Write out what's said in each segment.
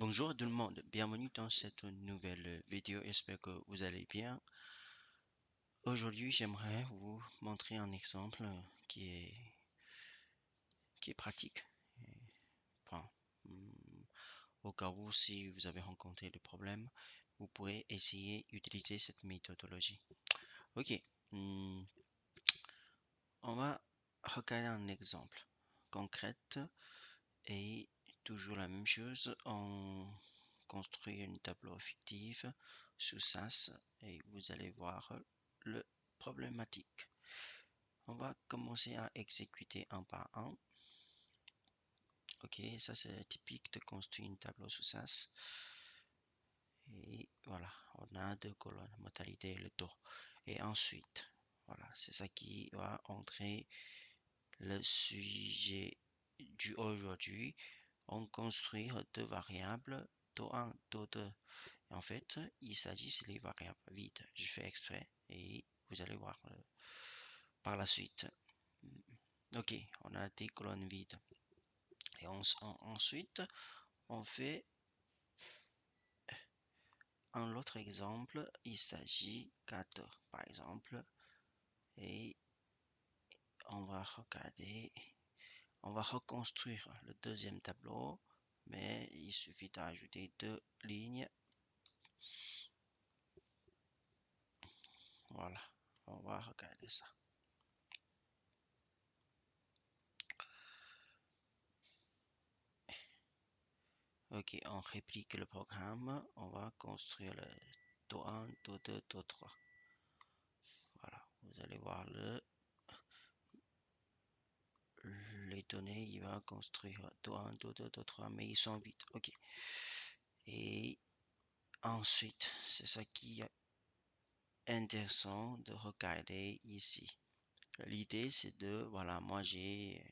Bonjour tout le monde, bienvenue dans cette nouvelle vidéo, j'espère que vous allez bien. Aujourd'hui, j'aimerais vous montrer un exemple qui est pratique. Enfin, hum, au cas où si vous avez rencontré des problèmes, vous pourrez essayer d'utiliser cette méthodologie. Ok, hum, on va regarder un exemple concret et toujours la même chose. On construit un tableau fictif sous SAS et vous allez voir le problématique. On va commencer à exécuter un par un. Ok, ça c'est typique de construire un tableau sous SAS. Et voilà, on a deux colonnes, modalité et le dos. Et ensuite, voilà, c'est ça qui va entrer le sujet du aujourd'hui. On construit deux variables, do1, do2. Et en fait, il s'agit des variables vides. Je fais exprès et vous allez voir par la suite. Ok, on a des colonnes vides. Et ensuite, on fait un autre exemple. Il s'agit 4 par exemple. Et on va regarder, on va reconstruire le deuxième tableau. Mais il suffit d'ajouter deux lignes. Voilà, on va regarder ça. Ok, on réplique le programme. On va construire le do1, do2, do3. Voilà, vous allez voir les données. Il va construire do1, do2, do3, mais ils sont vides. Ok. Et ensuite, c'est ça qui est intéressant de regarder ici. L'idée, c'est de, voilà, moi c'est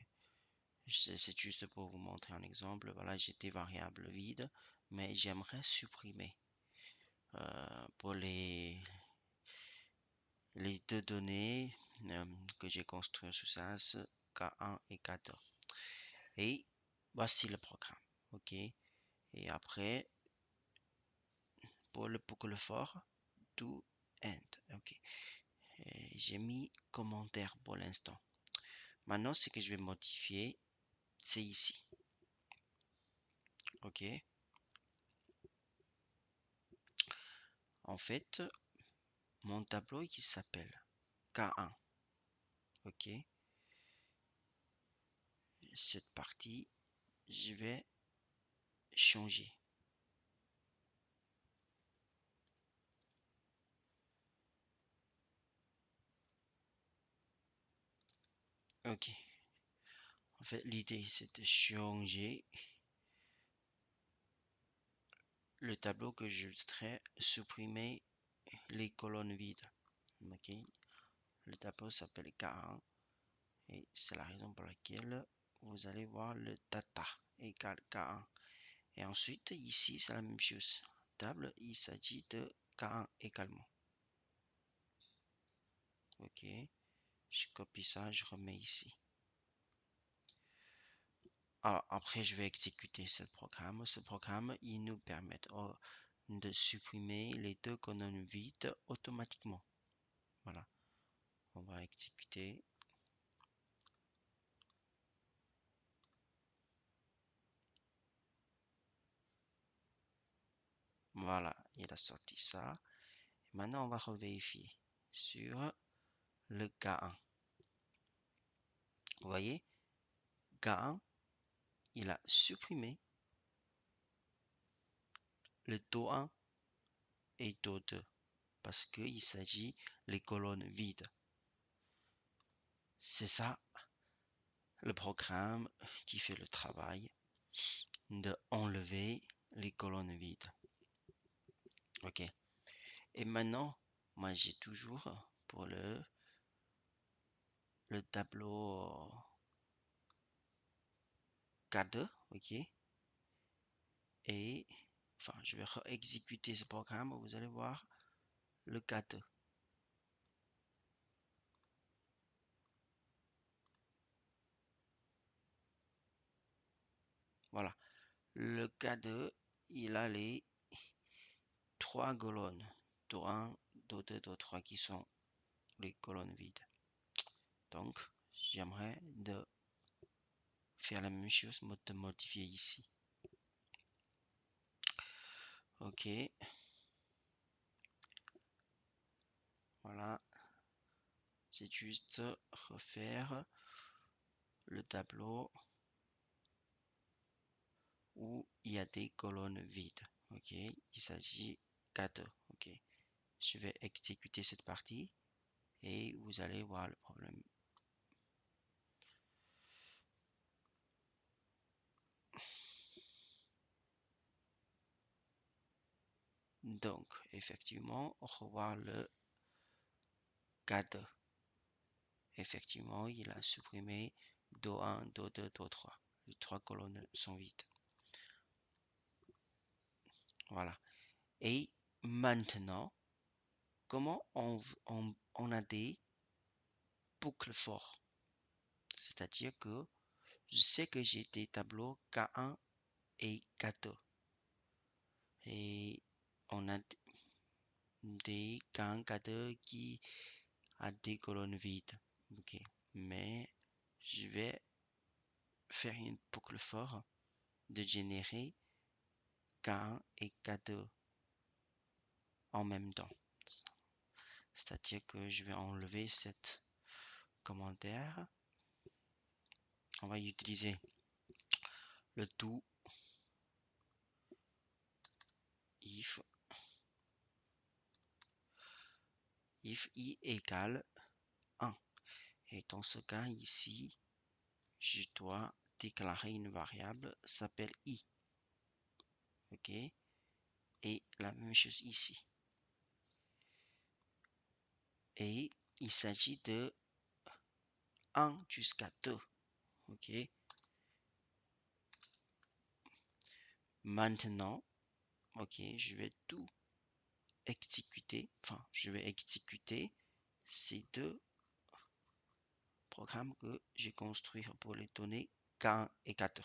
juste pour vous montrer un exemple. Voilà, j'ai des variables vides, mais j'aimerais supprimer pour les deux données que j'ai construites sous SAS, K1 et K2. Et voici le programme. Ok. Et après, pour le boucle for, do end. Ok. J'ai mis commentaire pour l'instant. Maintenant, ce que je vais modifier, c'est ici. Ok. En fait, mon tableau qui s'appelle K1. Ok. Cette partie, je vais changer. Ok. En fait, l'idée, c'est de changer le tableau que je voudrais supprimer les colonnes vides. Ok. Le tableau s'appelle K1 et c'est la raison pour laquelle vous allez voir le data égale K1. Et ensuite, ici, c'est la même chose. Table, il s'agit de K1 également. Ok. Je copie ça, je remets ici. Alors, après, je vais exécuter ce programme. Ce programme, il nous permet de supprimer les deux colonnes vides automatiquement. Voilà. On va exécuter. Voilà, il a sorti ça. Maintenant, on va revérifier sur le K1. Vous voyez, K1, il a supprimé le Do1 et Do2 parce qu'il s'agit les colonnes vides. C'est ça le programme qui fait le travail de enlever les colonnes vides. Ok. Et maintenant, moi j'ai toujours pour le tableau K2, ok. Et enfin, je vais exécuter ce programme. Vous allez voir le K2. Voilà. Le K2, il a les 3 colonnes, Do1, Do2, Do3 qui sont les colonnes vides. Donc, j'aimerais de faire la même chose, de modifier ici. Ok, voilà, c'est juste refaire le tableau où il y a des colonnes vides. Ok, il s'agit K2. Ok, je vais exécuter cette partie et vous allez voir le problème. Donc, effectivement, on revoit le K2. Effectivement, il a supprimé Do1, Do2, Do3. Les 3 colonnes sont vides. Voilà. Et maintenant, comment on a des boucles forts? C'est-à-dire que je sais que j'ai des tableaux K1 et K2. Et on a des K1, K2 qui a des colonnes vides. Ok. Mais je vais faire une boucle forte de générer K1 et K2 en même temps. C'est-à-dire que je vais enlever cette commentaire. On va utiliser le tout if i égale 1. Et dans ce cas ici, je dois déclarer une variable s'appelle i. Ok. Et la même chose ici. Et il s'agit de 1 jusqu'à 2. Ok. Maintenant, ok, je vais tout exécuter. Enfin, je vais exécuter ces deux programmes que j'ai construits pour les données K1 et K2.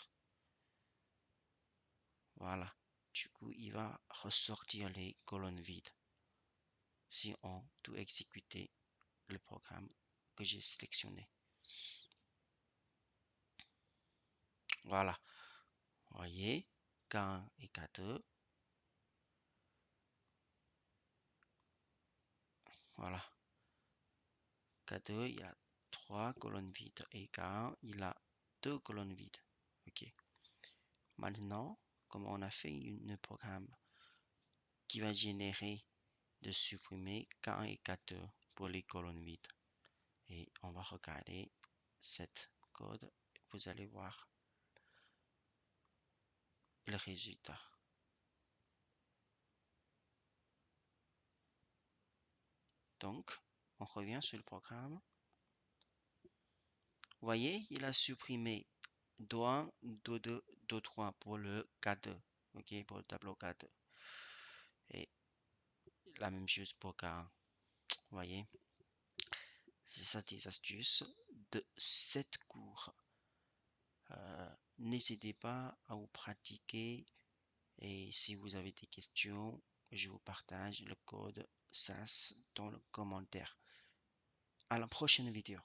Voilà. Du coup, il va ressortir les colonnes vides si on doit exécuter le programme que j'ai sélectionné. Voilà. Vous voyez, K1 et K2. Voilà. K2, il y a 3 colonnes vides et K1, il a 2 colonnes vides. Ok. Maintenant, comme on a fait un programme qui va générer de supprimer K1 et K2 pour les colonnes vides. Et on va regarder cette code. Vous allez voir le résultat. Donc, on revient sur le programme. Vous voyez, il a supprimé Do1, Do2, Do3 pour le K2. Ok, pour le tableau K2. Et la même chose pour K1. Vous voyez, c'est ça des astuces de cette cours. N'hésitez pas à vous pratiquer et si vous avez des questions, je vous partage le code SAS dans le commentaire. À la prochaine vidéo.